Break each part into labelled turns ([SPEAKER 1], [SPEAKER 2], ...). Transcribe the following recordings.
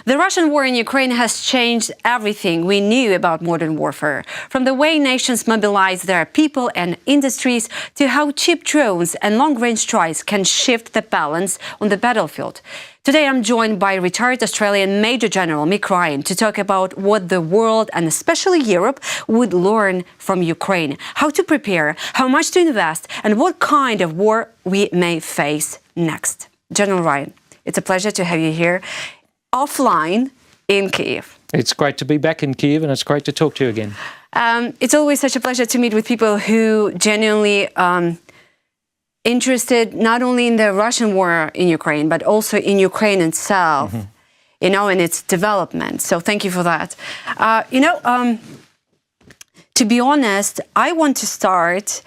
[SPEAKER 1] The Russian war in Ukraine has changed everything we knew about modern warfare, from the way nations mobilize their people and industries to how cheap drones and long-range strikes can shift the balance on the battlefield. Today I'm joined by retired Australian Major General Mick Ryan to talk about what the world and especially Europe would learn from Ukraine, how to prepare, how much to invest, and what kind of war we may face next. General Ryan, it's a pleasure to have you here offline in Kyiv.
[SPEAKER 2] It's great to be back in Kyiv, and it's great to talk to you again.
[SPEAKER 1] It's always such a pleasure to meet with people who genuinely interested not only in the Russian war in Ukraine, but also in Ukraine itself, you know, and its development. So thank you for that. To be honest, I want to start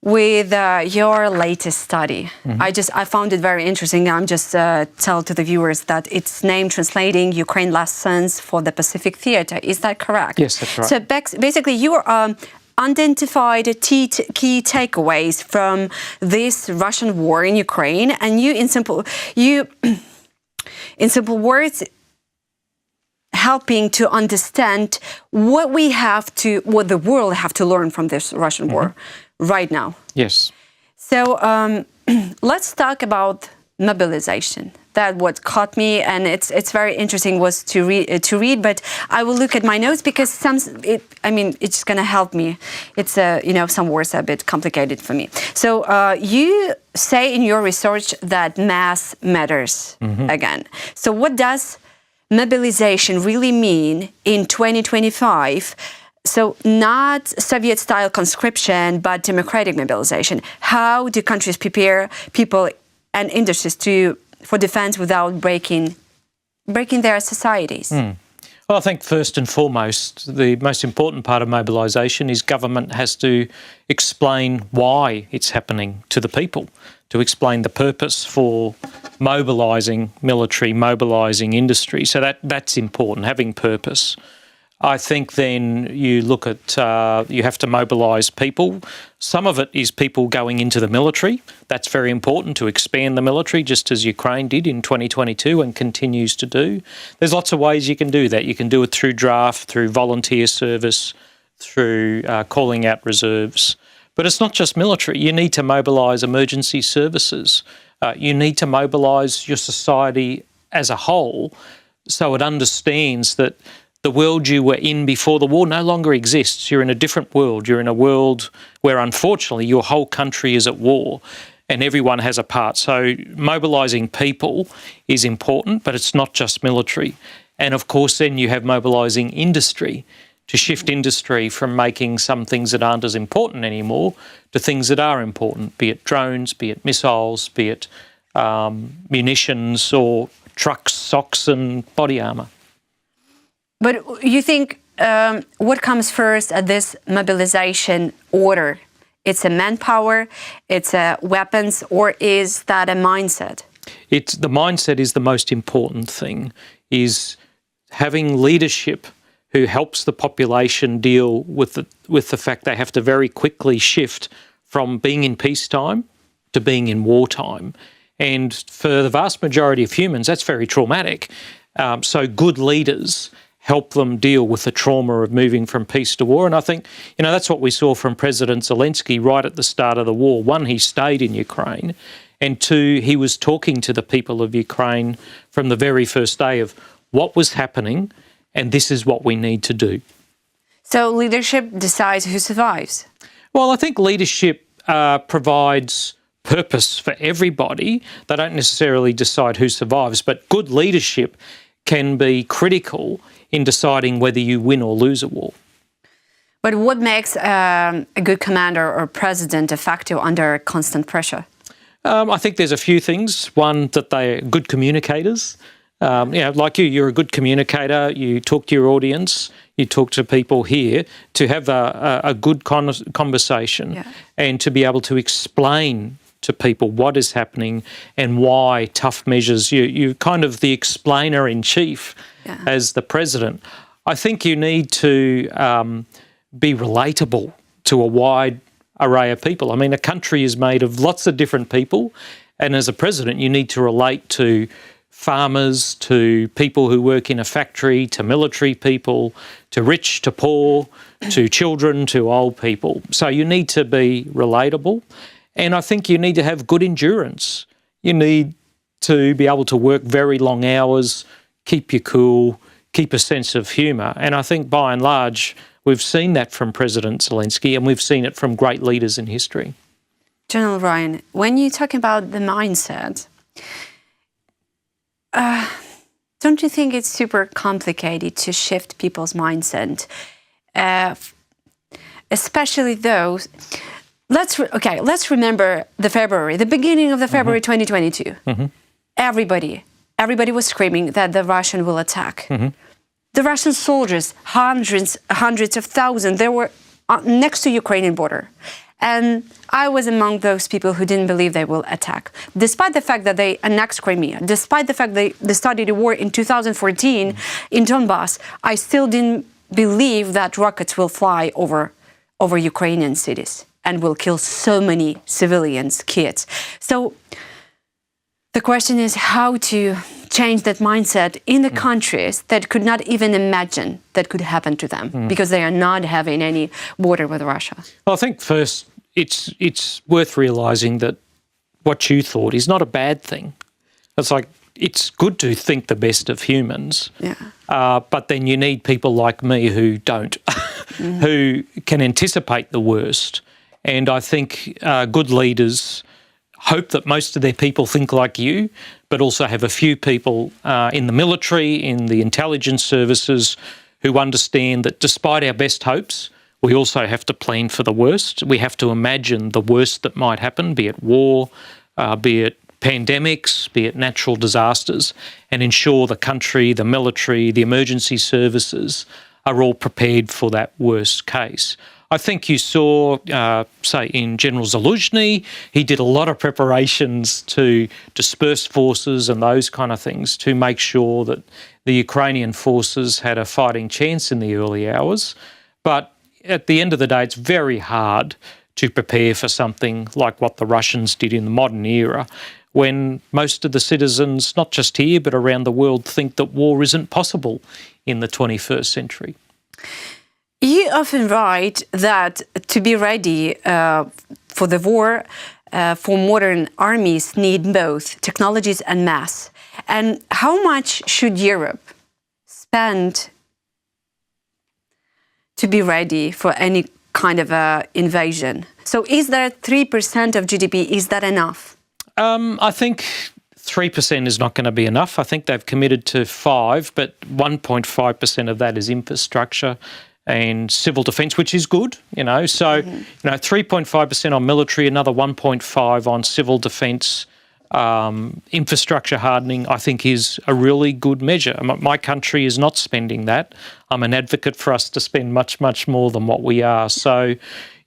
[SPEAKER 1] with your latest study. I found it very interesting. I'm just tell to the viewers that it's named Translating Ukraine Lessons for the Pacific Theater. Is that correct?
[SPEAKER 2] Yes, that's right.
[SPEAKER 1] So basically you identified key takeaways from this Russian war in Ukraine, and you in simple words helping to understand what the world have to learn from this Russian war right now.
[SPEAKER 2] Yes.
[SPEAKER 1] So let's talk about mobilization. That what caught me, and it's very interesting was to read. But I will look at my notes because it's going to help me. It's some words are a bit complicated for me. So you say in your research that mass matters again. So what does mobilization really mean in 2025? So not Soviet-style conscription, but democratic mobilization. How do countries prepare people and industries for defense without breaking their societies?
[SPEAKER 2] Well, I think first and foremost, the most important part of mobilisation is government has to explain why it's happening to the people, to explain the purpose for mobilising military, mobilising industry. So that's important, having purpose. I think then you look at, you have to mobilise people. Some of it is people going into the military. That's very important to expand the military, just as Ukraine did in 2022 and continues to do. There's lots of ways you can do that. You can do it through draft, through volunteer service, through calling out reserves. But it's not just military. You need to mobilise emergency services. You need to mobilise your society as a whole so it understands that the world you were in before the war no longer exists. You're in a different world. You're in a world where, unfortunately, your whole country is at war and everyone has a part. So mobilising people is important, but it's not just military. And, of course, then you have mobilising industry to shift industry from making some things that aren't as important anymore to things that are important, be it drones, be it missiles, be it munitions or trucks, socks and body armour.
[SPEAKER 1] But you think what comes first at this mobilization order? It's a manpower, it's a weapons, or is that a mindset?
[SPEAKER 2] The mindset is the most important thing, is having leadership who helps the population deal with the fact they have to very quickly shift from being in peacetime to being in wartime. And for the vast majority of humans, that's very traumatic. So good leaders help them deal with the trauma of moving from peace to war. And I think, that's what we saw from President Zelensky right at the start of the war. One, he stayed in Ukraine. And two, he was talking to the people of Ukraine from the very first day of what was happening, and this is what we need to do.
[SPEAKER 1] So leadership decides who survives?
[SPEAKER 2] Well, I think leadership provides purpose for everybody. They don't necessarily decide who survives, but good leadership can be critical in deciding whether you win or lose a war.
[SPEAKER 1] But what makes a good commander or president effective under constant pressure?
[SPEAKER 2] I think there's a few things. One, that they're good communicators. Like you're a good communicator. You talk to your audience. You talk to people here to have a good conversation and to be able to explain to people what is happening and why tough measures. You're kind of the explainer in chief as the president. I think you need to be relatable to a wide array of people. I mean, a country is made of lots of different people, and as a president, you need to relate to farmers to people who work in a factory, to military people, to rich, to poor, to children, to old people. So you need to be relatable. And I think you need to have good endurance. You need to be able to work very long hours, keep you cool, keep a sense of humour. And I think by and large, we've seen that from President Zelensky, and we've seen it from great leaders in history.
[SPEAKER 1] General Ryan, when you talk about the mindset, don't you think it's super complicated to shift people's mindset, especially those? Let's remember the beginning of the February 2022. Everybody was screaming that the Russian will attack. The Russian soldiers, hundreds of thousands, they were next to Ukrainian border. And I was among those people who didn't believe they will attack. Despite the fact that they annexed Crimea, despite the fact they started a war in 2014 in Donbass, I still didn't believe that rockets will fly over Ukrainian cities and will kill so many civilians, kids. So the question is how to change that mindset in the countries that could not even imagine that could happen to them because they are not having any border with Russia.
[SPEAKER 2] Well, I think first it's worth realising that what you thought is not a bad thing. It's like it's good to think the best of humans, but then you need people like me who don't, who can anticipate the worst. And I think good leaders hope that most of their people think like you, but also have a few people in the military, in the intelligence services, who understand that despite our best hopes, we also have to plan for the worst. We have to imagine the worst that might happen, be it war, be it pandemics, be it natural disasters, and ensure the country, the military, the emergency services are all prepared for that worst case. I think you saw, say, in General Zaluzhny, he did a lot of preparations to disperse forces and those kind of things to make sure that the Ukrainian forces had a fighting chance in the early hours. But at the end of the day, it's very hard to prepare for something like what the Russians did in the modern era, when most of the citizens, not just here but around the world, think that war isn't possible in the 21st century.
[SPEAKER 1] You often write that to be ready for the war, for modern armies need both technologies and mass. And how much should Europe spend to be ready for any kind of invasion? So is that 3% of GDP, is that enough?
[SPEAKER 2] I think 3% is not going to be enough. I think they've committed to 5%, but 1.5% of that is infrastructure and civil defence, which is good, you know. So, 3.5% on military, another 1.5% on civil defence, infrastructure hardening, I think is a really good measure. My country is not spending that. I'm an advocate for us to spend much, much more than what we are. So,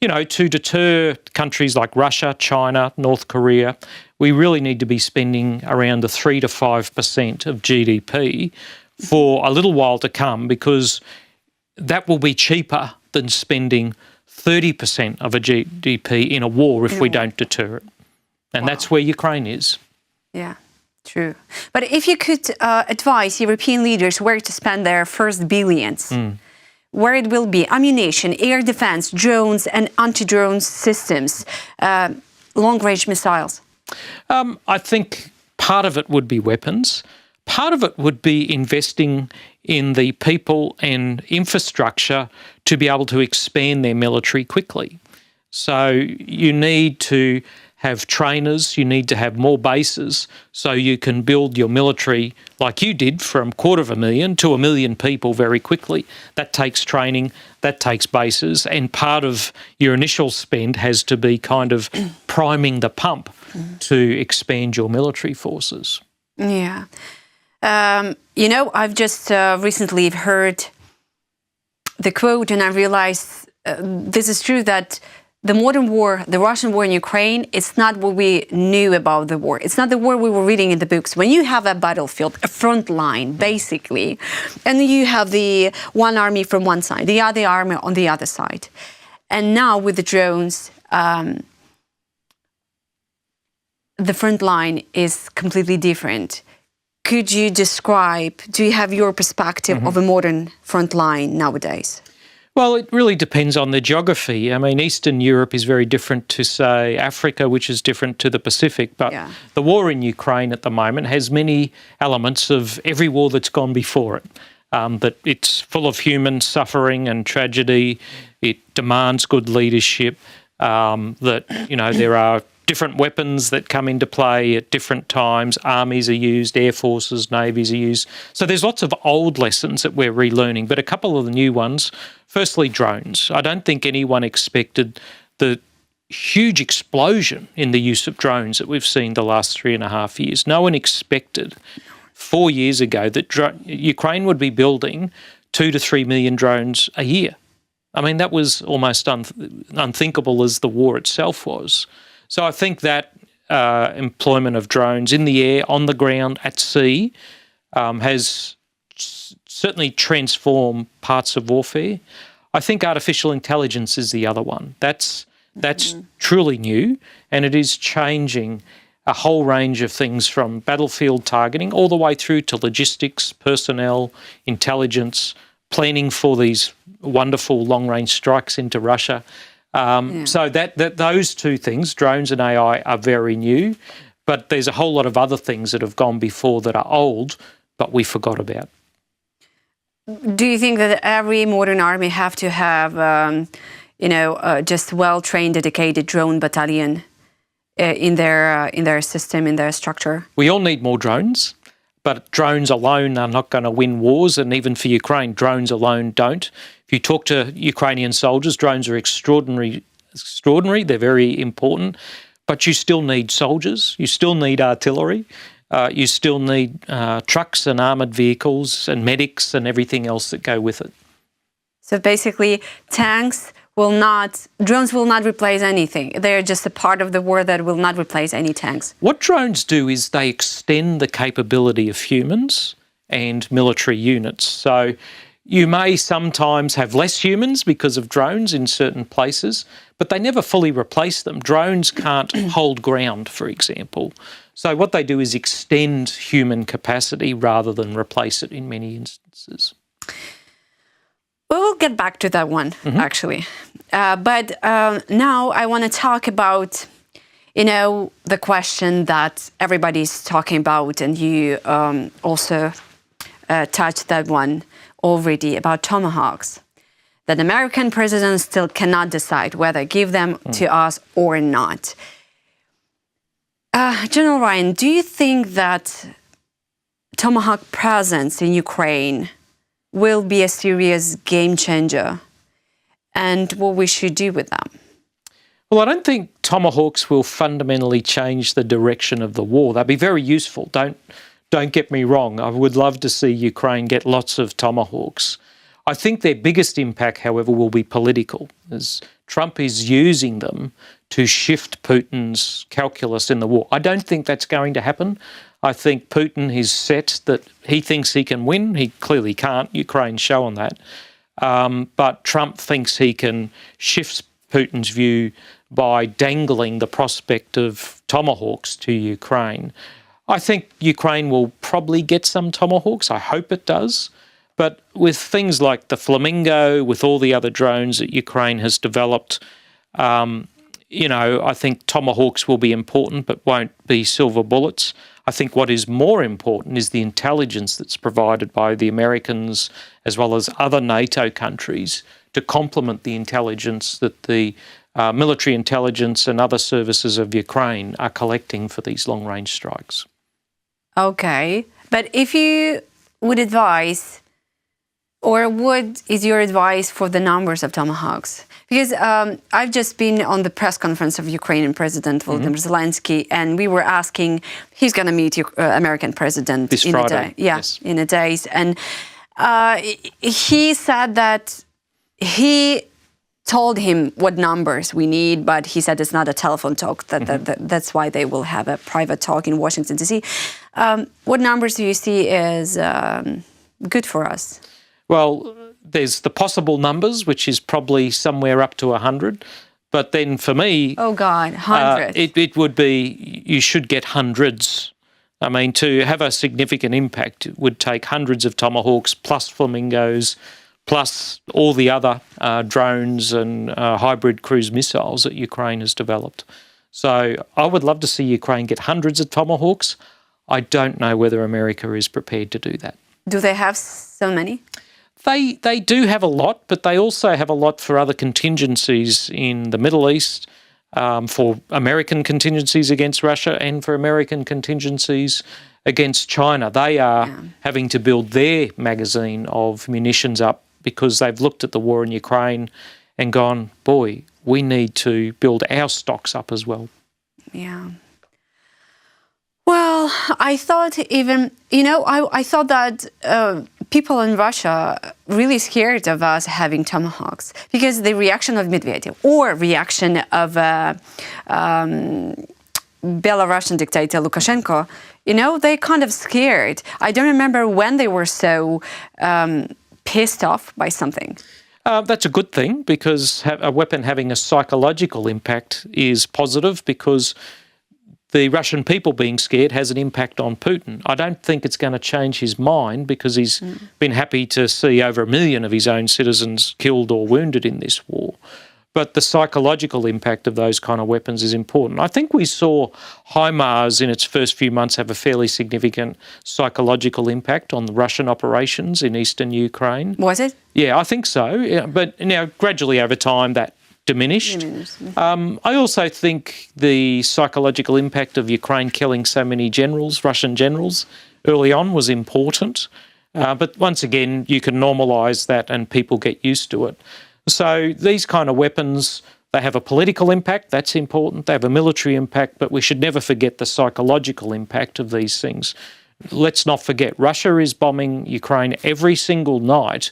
[SPEAKER 2] to deter countries like Russia, China, North Korea, we really need to be spending around the 3 to 5% of GDP for a little while to come, because that will be cheaper than spending 30% of a GDP in a war if we don't deter it. And that's where Ukraine is.
[SPEAKER 1] Yeah, true. But if you could advise European leaders where to spend their first billions, where it will be ammunition, air defense, drones and anti-drone systems, long-range missiles?
[SPEAKER 2] I think part of it would be weapons. Part of it would be investing in the people and infrastructure to be able to expand their military quickly. So you need to have trainers, you need to have more bases so you can build your military like you did from 250,000 to 1 million people very quickly. That takes training, that takes bases, and part of your initial spend has to be kind of priming the pump to expand your military forces.
[SPEAKER 1] Yeah. I've just recently heard the quote, and I realized this is true, that the modern war, the Russian war in Ukraine, it's not what we knew about the war. It's not the war we were reading in the books. When you have a battlefield, a front line, basically, and you have the one army from one side, the other army on the other side. And now with the drones, the front line is completely different. could you describe, do you have your perspective of a modern front line nowadays?
[SPEAKER 2] Well, it really depends on the geography. I mean, Eastern Europe is very different to, say, Africa, which is different to the Pacific. But the war in Ukraine at the moment has many elements of every war that's gone before it. That it's full of human suffering and tragedy. It demands good leadership. That, you know, there are different weapons that come into play at different times. Armies are used, air forces, navies are used. So there's lots of old lessons that we're relearning, but a couple of the new ones. Firstly, drones. I don't think anyone expected the huge explosion in the use of drones that we've seen the last 3.5 years. No one expected 4 years ago that Ukraine would be building 2 to 3 million drones a year. I mean, that was almost unthinkable as the war itself was. So I think that employment of drones in the air, on the ground, at sea, has certainly transformed parts of warfare. I think artificial intelligence is the other one. That's truly new, and it is changing a whole range of things from battlefield targeting all the way through to logistics, personnel, intelligence, planning for these wonderful long-range strikes into Russia. So those two things, drones and AI, are very new, but there's a whole lot of other things that have gone before that are old, but we forgot about.
[SPEAKER 1] Do you think that every modern army have to have, just well-trained, dedicated drone battalion in their system, in their structure? We
[SPEAKER 2] all need more drones, but drones alone are not going to win wars, and even for Ukraine, drones alone don't. If you talk to Ukrainian soldiers, drones are extraordinary. They're very important, but you still need soldiers. You still need artillery. You still need trucks and armoured vehicles and medics and everything else that go with it.
[SPEAKER 1] So basically, drones will not replace anything. They're just a part of the war that will not replace any tanks.
[SPEAKER 2] What drones do is they extend the capability of humans and military units. So you may sometimes have less humans because of drones in certain places, but they never fully replace them. Drones can't hold ground, for example. So what they do is extend human capacity rather than replace it in many instances.
[SPEAKER 1] We will get back to that one, actually. But now I want to talk about, the question that everybody's talking about, and you also touched that one already, about tomahawks. That American president still cannot decide whether give them to us or not. General Ryan, do you think that tomahawk presence in Ukraine will be a serious game changer, and what we should do with them?
[SPEAKER 2] Well, I don't think tomahawks will fundamentally change the direction of the war. They'll be very useful. Don't get me wrong. I would love to see Ukraine get lots of tomahawks. I think their biggest impact, however, will be political, as Trump is using them to shift Putin's calculus in the war. I don't think that's going to happen. I think Putin is set that he thinks he can win. He clearly can't. Ukraine's shown that. But Trump thinks he can shift Putin's view by dangling the prospect of tomahawks to Ukraine. I think Ukraine will probably get some tomahawks. I hope it does. But with things like the Flamingo, with all the other drones that Ukraine has developed, I think tomahawks will be important but won't be silver bullets. I think what is more important is the intelligence that's provided by the Americans as well as other NATO countries to complement the intelligence that the military intelligence and other services of Ukraine are collecting for these long-range strikes.
[SPEAKER 1] Okay, but if you would advise, or what is your advice for the numbers of tomahawks? Because I've just been on the press conference of Ukrainian President Volodymyr Zelensky, and we were asking, he's going to meet American President
[SPEAKER 2] this Friday.
[SPEAKER 1] In a days. And he said that he told him what numbers we need, but he said it's not a telephone talk. That's why they will have a private talk in Washington, D.C. What numbers do you see as good for us?
[SPEAKER 2] Well, there's the possible numbers, which is probably somewhere up to 100. But then for me...
[SPEAKER 1] Oh, God, 100.
[SPEAKER 2] It would be, you should get hundreds I mean, to have a significant impact, it would take hundreds of Tomahawks plus Flamingos, plus all the other drones and hybrid cruise missiles that Ukraine has developed. So I would love to see Ukraine get hundreds of Tomahawks. I don't know whether America is prepared to do that.
[SPEAKER 1] Do they have so many?
[SPEAKER 2] They do have a lot, but they also have a lot for other contingencies in the Middle East, for American contingencies against Russia and for American contingencies against China. They are having to build their magazine of munitions up because they've looked at the war in Ukraine and gone, boy, we need to build our stocks up as well.
[SPEAKER 1] Yeah. Well, I thought even, I thought that people in Russia really scared of us having Tomahawks because the reaction of Medvedev or reaction of Belarusian dictator Lukashenko, they kind of scared. I don't remember when they were so pissed off by something.
[SPEAKER 2] That's a good thing because a weapon having a psychological impact is positive because the Russian people being scared has an impact on Putin. I don't think it's going to change his mind because he's been happy to see over 1 million of his own citizens killed or wounded in this war. But the psychological impact of those kind of weapons is important. I think we saw HIMARS in its first few months have a fairly significant psychological impact on the Russian operations in eastern Ukraine.
[SPEAKER 1] Was it?
[SPEAKER 2] Yeah, I think so. Yeah, but now gradually over time that diminished. I also think the psychological impact of Ukraine killing so many generals, Russian generals, early on was important. But once again, you can normalise that and people get used to it. So these kind of weapons, they have a political impact, that's important. They have a military impact, but we should never forget the psychological impact of these things. Let's not forget, Russia is bombing Ukraine every single night,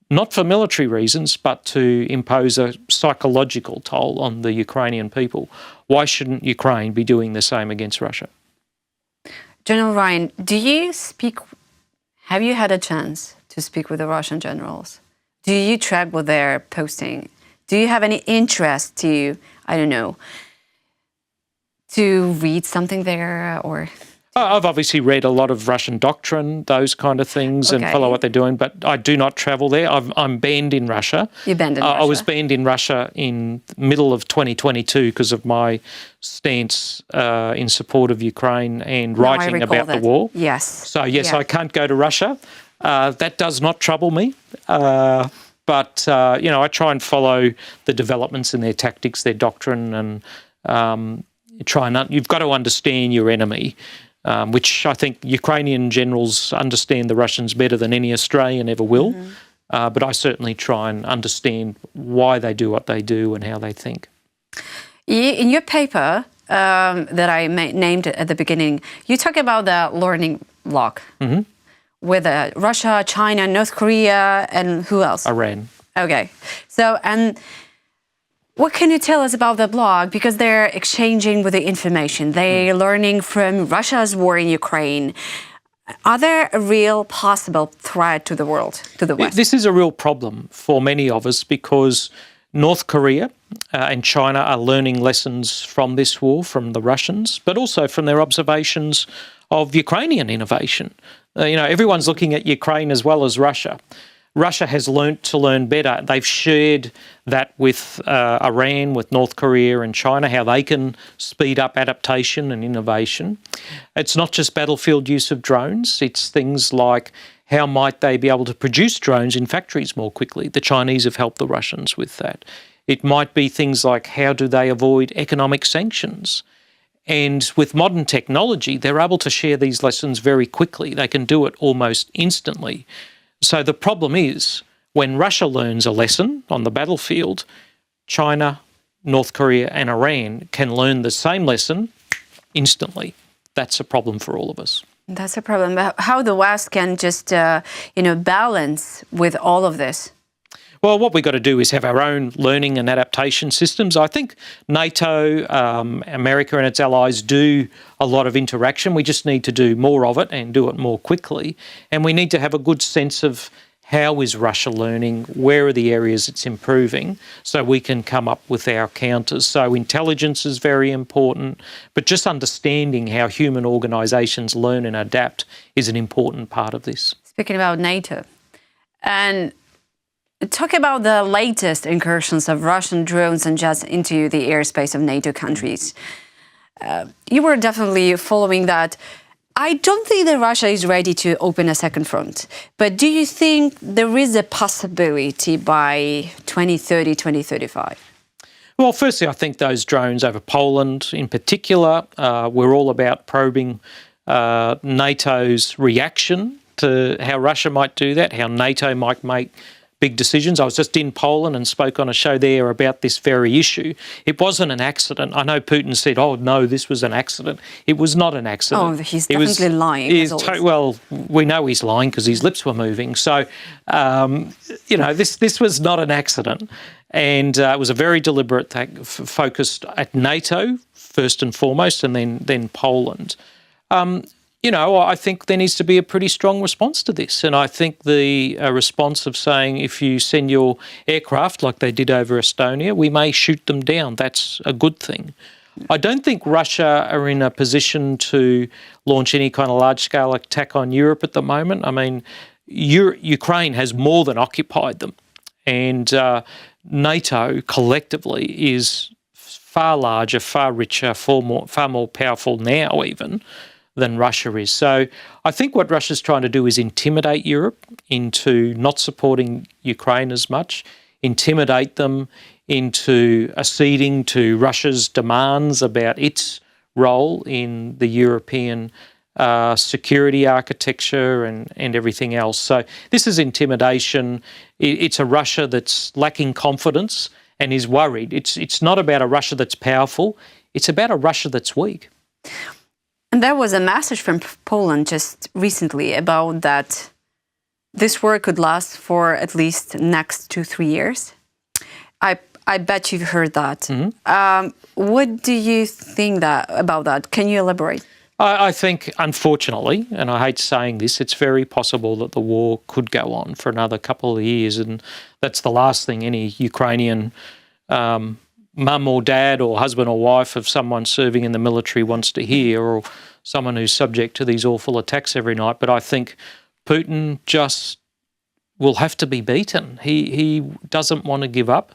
[SPEAKER 2] not for military reasons, but to impose a psychological toll on the Ukrainian people. Why shouldn't Ukraine be doing the same against Russia?
[SPEAKER 1] General Ryan, have you had a chance to speak with the Russian generals? Do you track what they're posting? Do you have any interest to, to read something there or...
[SPEAKER 2] I've obviously read a lot of Russian doctrine, those kind of things, and follow what they're doing, but I do not travel there. I'm banned in Russia.
[SPEAKER 1] You're banned in Russia?
[SPEAKER 2] I was banned in Russia in the middle of 2022 because of my stance in support of Ukraine and writing about the war.
[SPEAKER 1] Yes.
[SPEAKER 2] So, yes, I can't go to Russia. That does not trouble me. But I try and follow the developments in their tactics, their doctrine, and you've got to understand your enemy. Which I think Ukrainian generals understand the Russians better than any Australian ever will. But I certainly try and understand why they do what they do and how they think.
[SPEAKER 1] In your paper that I named at the beginning, you talk about the learning block with Russia, China, North Korea, and who else?
[SPEAKER 2] Iran.
[SPEAKER 1] Okay. So, and what can you tell us about the blog? Because they're exchanging with the information. They're learning from Russia's war in Ukraine. Are there a real possible threat to the world, to the West?
[SPEAKER 2] This is a real problem for many of us because North Korea and China are learning lessons from this war, from the Russians, but also from their observations of Ukrainian innovation. Everyone's looking at Ukraine as well as Russia. Russia has learnt to learn better. They've shared that with Iran, with North Korea and China, how they can speed up adaptation and innovation. It's not just battlefield use of drones. It's things like how might they be able to produce drones in factories more quickly. The Chinese have helped the Russians with that. It might be things like how do they avoid economic sanctions. And with modern technology, they're able to share these lessons very quickly. They can do it almost instantly. So the problem is when Russia learns a lesson on the battlefield, China, North Korea and Iran can learn the same lesson instantly. That's a problem for all of us.
[SPEAKER 1] That's a problem. How the West can just, balance with all of this?
[SPEAKER 2] Well, what we've got to do is have our own learning and adaptation systems. I think NATO, America and its allies do a lot of interaction. We just need to do more of it and do it more quickly. And we need to have a good sense of how is Russia learning, where are the areas it's improving, so we can come up with our counters. So intelligence is very important, but just understanding how human organisations learn and adapt is an important part of this.
[SPEAKER 1] Speaking about NATO, and talk about the latest incursions of Russian drones and jets into the airspace of NATO countries. You were definitely following that. I don't think that Russia is ready to open a second front, but do you think there is a possibility by 2030, 2035?
[SPEAKER 2] Well, firstly, I think those drones over Poland in particular, we're all about probing NATO's reaction to how Russia might do that, how NATO might make big decisions. I was just in Poland and spoke on a show there about this very issue. It wasn't an accident. I know Putin said, oh, no, this was an accident. It was not an accident.
[SPEAKER 1] Oh, he's definitely lying.
[SPEAKER 2] Well, we know he's lying because his lips were moving. So, you know, this was not an accident. And it was a very deliberate thing, focused at NATO, first and foremost, and then Poland. You know, I think there needs to be a pretty strong response to this. And I think the response of saying if you send your aircraft like they did over Estonia, we may shoot them down. That's a good thing. I don't think Russia are in a position to launch any kind of large-scale attack on Europe at the moment. I mean, Ukraine has more than occupied them. And NATO collectively is far larger, far richer, far more powerful now even than Russia is. So I think what Russia's trying to do is intimidate Europe into not supporting Ukraine as much, intimidate them into acceding to Russia's demands about its role in the European security architecture and everything else. So this is intimidation. It's a Russia that's lacking confidence and is worried. It's not about a Russia that's powerful. It's about a Russia that's weak.
[SPEAKER 1] And there was a message from Poland just recently about that this war could last for at least next 2-3 years. I bet you've heard that. Mm-hmm. What do you think about that? Can you elaborate?
[SPEAKER 2] I think, unfortunately, and I hate saying this, it's very possible that the war could go on for another couple of years, and that's the last thing any Ukrainian mum or dad or husband or wife of someone serving in the military wants to hear, or someone who's subject to these awful attacks every night. But I think Putin just will have to be beaten. He doesn't want to give up.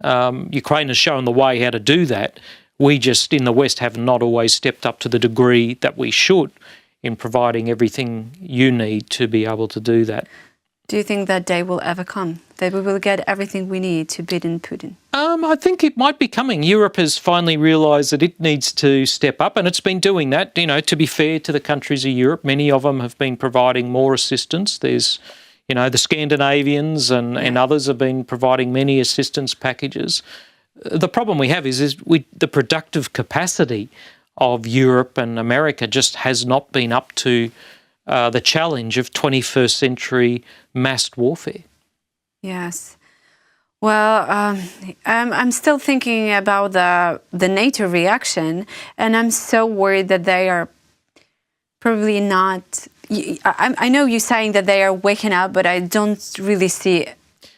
[SPEAKER 2] Ukraine has shown the way how to do that. We just, in the West, have not always stepped up to the degree that we should in providing everything you need to be able to do that.
[SPEAKER 1] Do you think that day will ever come, that we will get everything we need to beat in Putin?
[SPEAKER 2] I think it might be coming. Europe has finally realised that it needs to step up, and it's been doing that. You know, to be fair to the countries of Europe, many of them have been providing more assistance. There's, you know, the Scandinavians and others have been providing many assistance packages. The problem we have is the productive capacity of Europe and America just has not been up to the challenge of 21st century massed warfare.
[SPEAKER 1] Yes. Well, I'm still thinking about the NATO reaction, and I'm so worried that they are probably not. I know you're saying that they are waking up, but I don't really see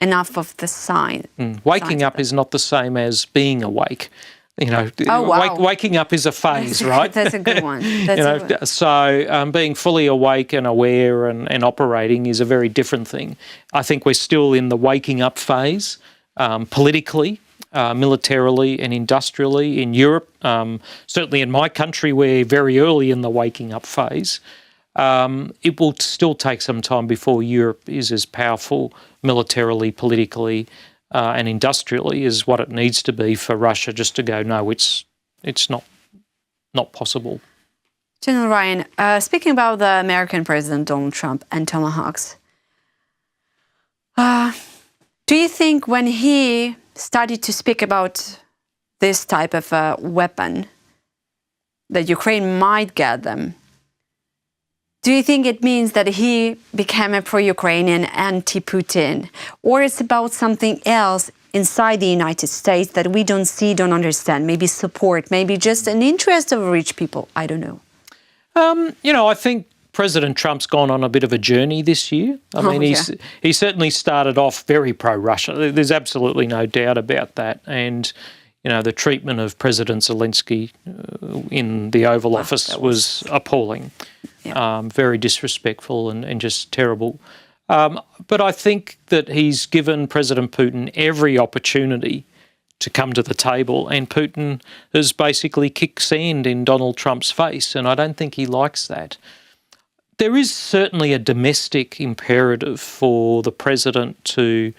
[SPEAKER 1] enough of the sign.
[SPEAKER 2] Waking up is not the same as being awake. You know, waking up is a phase, right?
[SPEAKER 1] That's a good one.
[SPEAKER 2] So being fully awake and aware and operating is a very different thing. I think we're still in the waking up phase, politically, militarily and industrially in Europe. Certainly in my country, we're very early in the waking up phase. It will still take some time before Europe is as powerful militarily, politically, and industrially is what it needs to be for Russia just to go, no, it's not possible.
[SPEAKER 1] General Ryan, speaking about the American President Donald Trump and tomahawks, do you think when he started to speak about this type of weapon, that Ukraine might get them, do you think it means that he became a pro-Ukrainian, anti-Putin? Or it's about something else inside the United States that we don't see, don't understand? Maybe support, maybe just an interest of rich people? I don't know.
[SPEAKER 2] You know, I think President Trump's gone on a bit of a journey this year. I mean, he certainly started off very pro-Russia. There's absolutely no doubt about that. And, you know, the treatment of President Zelensky in the Oval Office was appalling, very disrespectful and just terrible. But I think that he's given President Putin every opportunity to come to the table, and Putin has basically kicked sand in Donald Trump's face, and I don't think he likes that. There is certainly a domestic imperative for the president to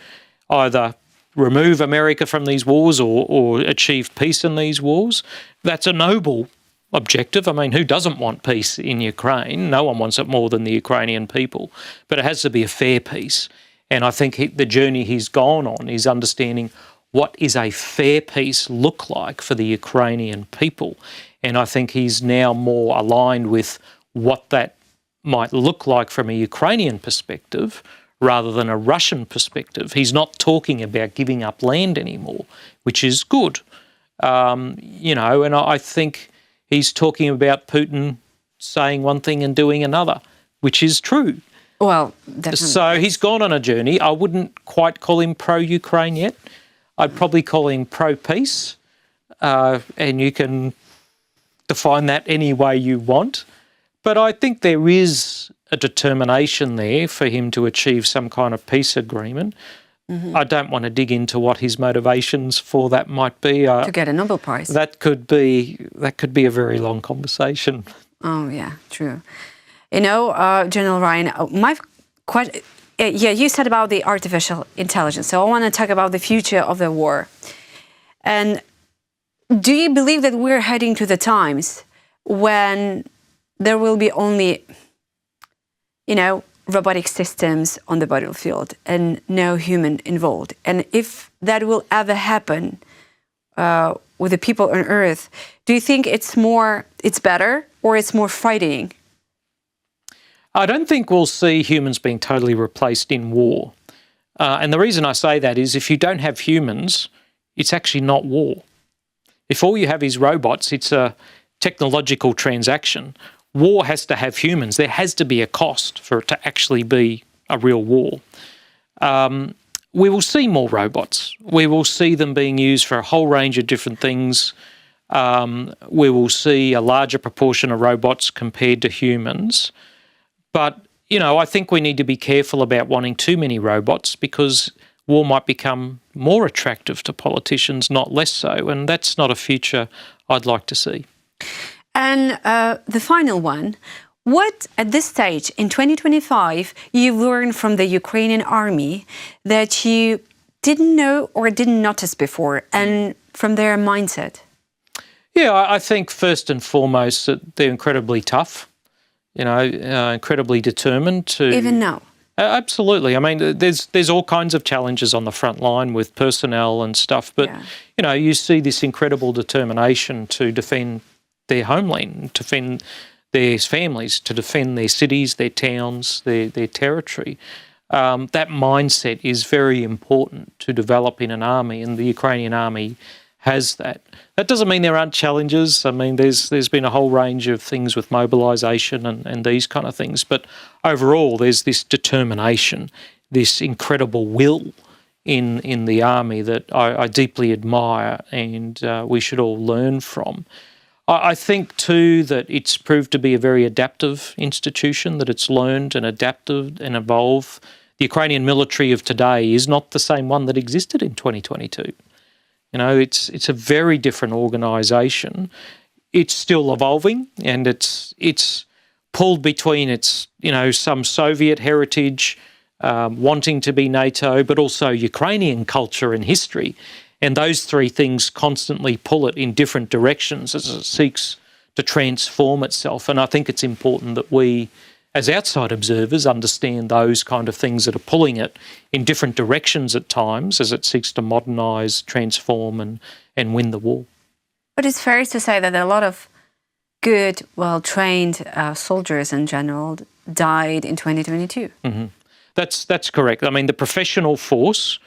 [SPEAKER 2] either remove America from these wars or achieve peace in these wars. That's a noble objective. I mean, who doesn't want peace in Ukraine? No one wants it more than the Ukrainian people, but it has to be a fair peace. And I think the journey he's gone on is understanding what is a fair peace look like for the Ukrainian people. And I think he's now more aligned with what that might look like from a Ukrainian perspective rather than a Russian perspective. He's not talking about giving up land anymore, which is good. You know, and I think he's talking about Putin saying one thing and doing another, which is true.
[SPEAKER 1] Well, definitely.
[SPEAKER 2] So he's gone on a journey. I wouldn't quite call him pro-Ukraine yet. I'd probably call him pro-peace, and you can define that any way you want. But I think there is a determination there for him to achieve some kind of peace agreement. I don't want to dig into what his motivations for that might be.
[SPEAKER 1] To get a Nobel Prize.
[SPEAKER 2] That could be a very long conversation.
[SPEAKER 1] Oh, yeah, true. You know, General Ryan, you said about the artificial intelligence. So I want to talk about the future of the war. And do you believe that we're heading to the times when there will be only, you know, robotic systems on the battlefield and no human involved? And if that will ever happen with the people on Earth, do you think it's better or it's more frightening?
[SPEAKER 2] I don't think we'll see humans being totally replaced in war. And the reason I say that is if you don't have humans, it's actually not war. If all you have is robots, it's a technological transaction. War has to have humans. There has to be a cost for it to actually be a real war. We will see more robots. We will see them being used for a whole range of different things. We will see a larger proportion of robots compared to humans. But, you know, I think we need to be careful about wanting too many robots because war might become more attractive to politicians, not less so. And that's not a future I'd like to see.
[SPEAKER 1] And the final one, what at this stage in 2025 you learned from the Ukrainian army that you didn't know or didn't notice before and from their mindset?
[SPEAKER 2] Yeah, I think first and foremost that they're incredibly tough. You know, incredibly determined to...
[SPEAKER 1] Even now?
[SPEAKER 2] Absolutely. I mean, there's all kinds of challenges on the front line with personnel and stuff, but, you know, you see this incredible determination to defend their homeland, to defend their families, to defend their cities, their towns, their territory. That mindset is very important to develop in an army, and the Ukrainian army has that. That doesn't mean there aren't challenges. I mean, there's been a whole range of things with mobilisation and these kind of things. But overall, there's this determination, this incredible will in the army that I deeply admire and we should all learn from. I think too that it's proved to be a very adaptive institution, that it's learned and adapted and evolved. The Ukrainian military of today is not the same one that existed in 2022. You know, it's a very different organisation. It's still evolving, and it's pulled between its, you know, some Soviet heritage, wanting to be NATO, but also Ukrainian culture and history. And those three things constantly pull it in different directions as it seeks to transform itself. And I think it's important that we, as outside observers, understand those kind of things that are pulling it in different directions at times as it seeks to modernise, transform and win the war.
[SPEAKER 1] But it's fair to say that a lot of good, well-trained soldiers in general died in 2022. Mm-hmm.
[SPEAKER 2] That's correct. I mean, the professional force,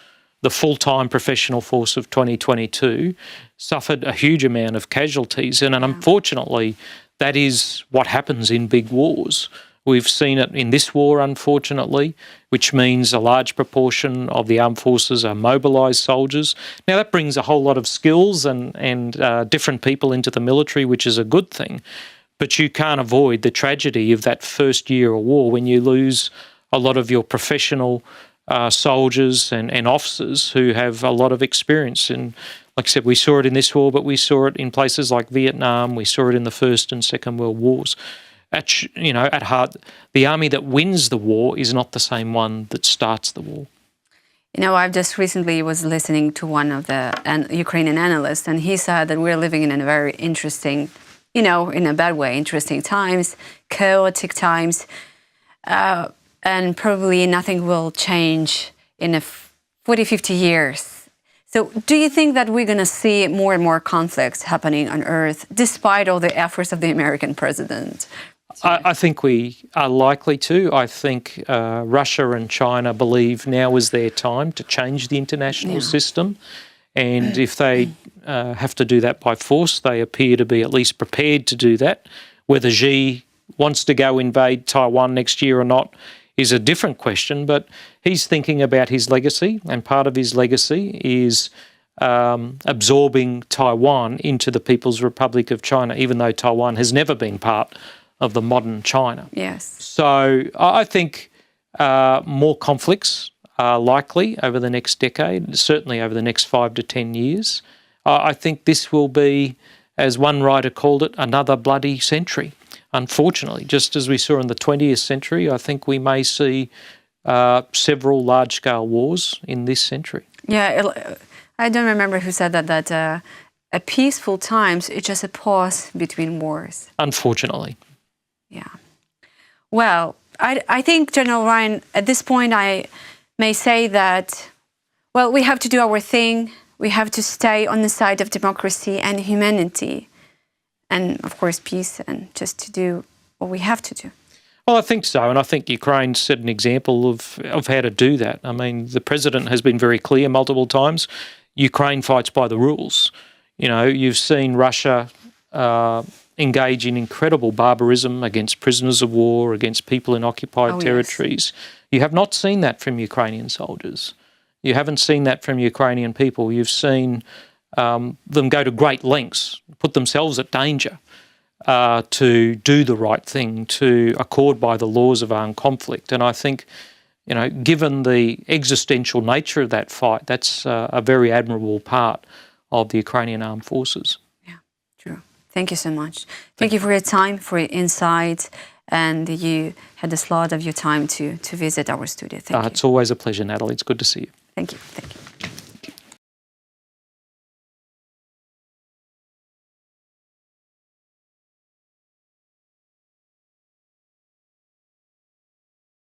[SPEAKER 2] the full-time professional force of 2022 suffered a huge amount of casualties. And unfortunately, that is what happens in big wars. We've seen it in this war, unfortunately, which means a large proportion of the armed forces are mobilised soldiers. Now, that brings a whole lot of skills and different people into the military, which is a good thing. But you can't avoid the tragedy of that first year of war when you lose a lot of your professional soldiers and officers who have a lot of experience. And like I said, we saw it in this war, but we saw it in places like Vietnam. We saw it in the First and Second World Wars. At heart, the army that wins the war is not the same one that starts the war.
[SPEAKER 1] I just recently was listening to one of the Ukrainian analysts, and he said that we're living in a very interesting, in a bad way, interesting times, chaotic times, and probably nothing will change in 40, 50 years. So do you think that we're going to see more and more conflicts happening on Earth, despite all the efforts of the American president?
[SPEAKER 2] I think we are likely to. I think Russia and China believe now is their time to change the international system. And if they have to do that by force, they appear to be at least prepared to do that. Whether Xi wants to go invade Taiwan next year or not is a different question, but he's thinking about his legacy, and part of his legacy is absorbing Taiwan into the People's Republic of China, even though Taiwan has never been part of the modern China.
[SPEAKER 1] Yes.
[SPEAKER 2] So I think more conflicts are likely over the next decade, certainly over the next 5 to 10 years. I think this will be, as one writer called it, another bloody century. Unfortunately, just as we saw in the 20th century, I think we may see several large-scale wars in this century.
[SPEAKER 1] Yeah, I don't remember who said that a peaceful times is just a pause between wars.
[SPEAKER 2] Unfortunately.
[SPEAKER 1] Yeah. Well, I think, General Ryan, at this point I may say that, well, we have to do our thing. We have to stay on the side of democracy and humanity. And, of course, peace, and just to do what we have to do.
[SPEAKER 2] Well, I think so, and I think Ukraine set an example of how to do that. I mean, the president has been very clear multiple times. Ukraine fights by the rules. You've seen Russia engage in incredible barbarism against prisoners of war, against people in occupied territories. Yes. You have not seen that from Ukrainian soldiers. You haven't seen that from Ukrainian people. You've seen them go to great lengths, put themselves at danger to do the right thing, to accord by the laws of armed conflict. And I think, given the existential nature of that fight, that's a very admirable part of the Ukrainian armed forces.
[SPEAKER 1] Yeah, true. Thank you so much. Thank you for your time, for your insights, and you had a slot of your time to visit our studio. Thank you.
[SPEAKER 2] It's always a pleasure, Natalie. It's good to see you.
[SPEAKER 1] Thank you. Thank you.